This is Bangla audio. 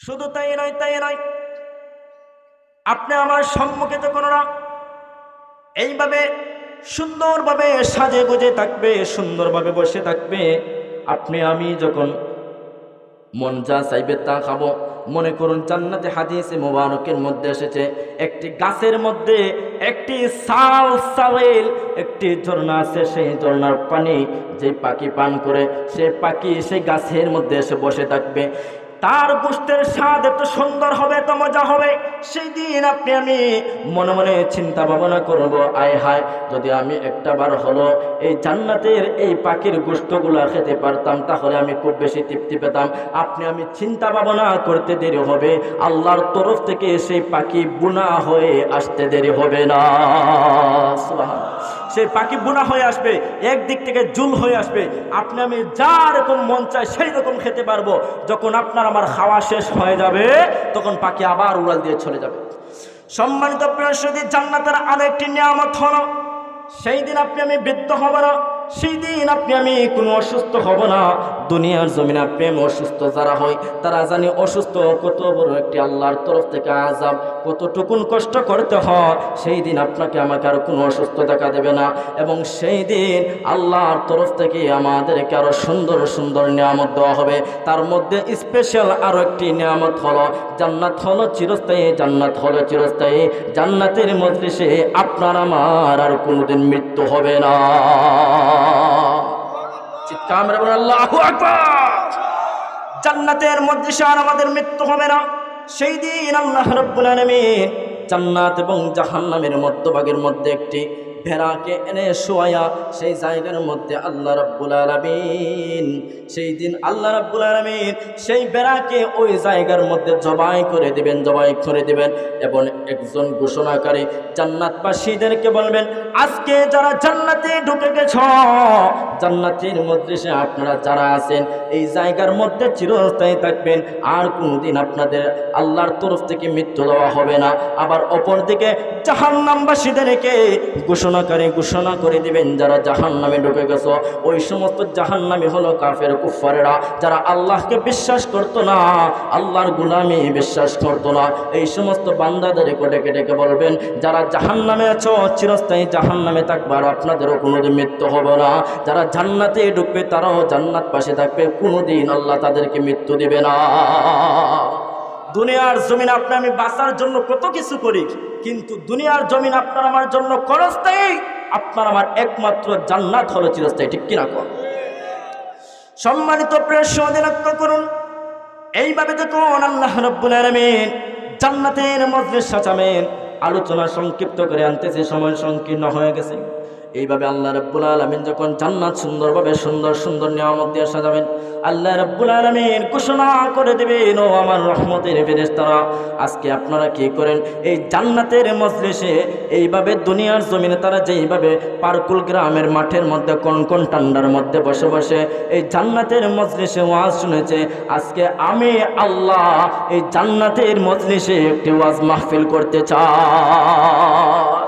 শুধু তাই নয়, আপনি আমার সম্মুখে যখন না এইভাবে সুন্দরভাবে সাজে গুজে থাকবে, সুন্দরভাবে বসে থাকবে, আপনি আমি যখন মন যা চাইবে তা খাবো। মনে করুন জান্নাতে হাদিসে মুবারকের মধ্যে এসেছে একটি গাছের মধ্যে একটি সালসাবিল একটি ঝর্ণা আছে, সেই ঝর্ণার পানি যে পাখি পান করে সে পাখি সেই গাছের মধ্যে এসে বসে থাকবে। তার গোশতের স্বাদ এত সুন্দর হবে, এত মজা হবে, সেই দিন আপনি আমি মনে মনে চিন্তা ভাবনা করবো, আয় হায় যদি আমি একটা বার হলো এই জান্নাতের এই পাখির গোশতগুলো খেতে পারতাম তাহলে আমি খুব বেশি তৃপ্তি পেতাম। আপনি আমি চিন্তা ভাবনা করতে দেরি হবে, আল্লাহর তরফ থেকে সেই পাখি বুনা হয়ে আসতে দেরি হবে না। সেই পাখি বুনা হয়ে আসবে, একদিক থেকে জুল হয়ে আসবে, আপনি আমি যা রকম মন চায় সেই রকম খেতে পারবো। যখন আপনার আমার খাওয়া শেষ হয়ে যাবে তখন পাখি আবার উড়াল দিয়ে চলে যাবে। সম্মানিত প্রিয় সুধী, জান্নাতের আরেকটি নিয়ামত হলো সেই দিন আপনি আমি বৃদ্ধ হব না, সেই দিন আপনি আমি কোনো অসুস্থ হব না। দুনিয়ার জমিনে প্রেম অসুস্থ যারা হয় তারা জানি অসুস্থ কত বড় একটি আল্লাহর তরফ থেকে আযাব, কতটুকুন কষ্ট করতে হয়। সেই দিন আপনাকে আমাকে আর কোনো অসুস্থ দেখা দেবে না, এবং সেই দিন আল্লাহর তরফ থেকে আমাদেরকে আরো সুন্দর সুন্দর নিয়ামত দেওয়া হবে। তার মধ্যে স্পেশাল আরো একটি নিয়ামত হলো জান্নাত হলো চিরস্থায়ী, জান্নাত হলো চিরস্থায়ী। জান্নাতের মজলিসে আপনার আমার আর কোনোদিন মৃত্যু হবে না। চিৎকার মেরে বলুন আল্লাহু আকবার। জান্নাতের মজলিসে আর আমাদের মৃত্যু হবে না। সেই দিন আল্লাহ রাব্বুল আলামিন জান্নাত এবং জাহান্নামের মধ্যভাগের মধ্যে একটি ভেড়াকে এনে শোয়া, সেই জায়গার মধ্যে আল্লাহ রাব্বুল আলামিন সেই দিন আল্লাহ রাব্বুল আলামিন সেই ভেড়াকে ওই জায়গার মধ্যে জবাই করে দিবেন এবং একজন ঘোষণাকারী জান্নাতবাসীদেরকে বলবেন, আজকে যারা জান্নাতে ঢুকে গেছ, জান্নাতের মজলিসে আপনারা যারা আছেন এই জায়গার মধ্যে চিরস্থায়ী থাকবেন, আর কোনোদিন আপনাদের আল্লাহর তরফ থেকে মৃত্যু দেওয়া হবে না। আবার অপরদিকে জাহান্নামবাসীদেরকে ঘোষণা করে দিবেন, যারা জাহান্নামে ঢুকে গেছো, ওই সমস্ত জাহান্নামী হলো কাফের কুফারেরা, যারা আল্লাহকে বিশ্বাস করতো না, আল্লাহর গোলামি বিশ্বাস করতো না। এই সমস্ত বান্দাদেরকে ডেকে ডেকে বলবেন, যারা জাহান্নামে আছো চিরস্থায়ী জাহান্নামে থাকবে, আর আপনাদেরও কোনোদিন মৃত্যু হবে না। যারা জান্নাতে ঢুকবে তারাও জান্নাত পাশে থাকবে, কোনোদিন আল্লাহ তাদেরকে মৃত্যু দিবে না। দুনিয়ার জমিন আপনি আমি বাঁচার জন্য কত কিছু করি, কিন্তু দুনিয়ার জমিন আপনার আমার জন্য ক্ষণস্থায়ী, আপনার আমার একমাত্র জান্নাত হলো চিরস্থায়ী। ঠিক কিনা কর? সম্মানিত প্রিয় সুধী, লক্ষ্য করুন, এইভাবে দেখুন আল্লাহ রাব্বুল আলামিন জান্নাতের মজলিস সাজাবেন। আলোচনা সংক্ষিপ্ত করে আনতেছে, সময় সংকীর্ণ হয়ে গেছে। এইভাবে আল্লাহ রাব্বুল আলামিন যখন জান্নাত সুন্দরভাবে সুন্দর সুন্দর নিয়ামত দিয়ে সাজাবেন, আল্লাহ রাব্বুল আলামিন ঘোষণা করে দেবেন, ও আমার রহমতের ফেরেশতারা, আজকে আপনারা কি করেন এই জান্নাতের মজলিসে এইভাবে দুনিয়ার জমিনে তারা যেইভাবে পারকুল গ্রামের মাঠের মধ্যে কনকন ঠান্ডার মধ্যে বসে বসে এই জান্নাতের মজলিসে ওয়াজ শুনেছে, আজকে আমি আল্লাহ এই জান্নাতের মজলিসে একটি ওয়াজ মাহফিল করতে চাই।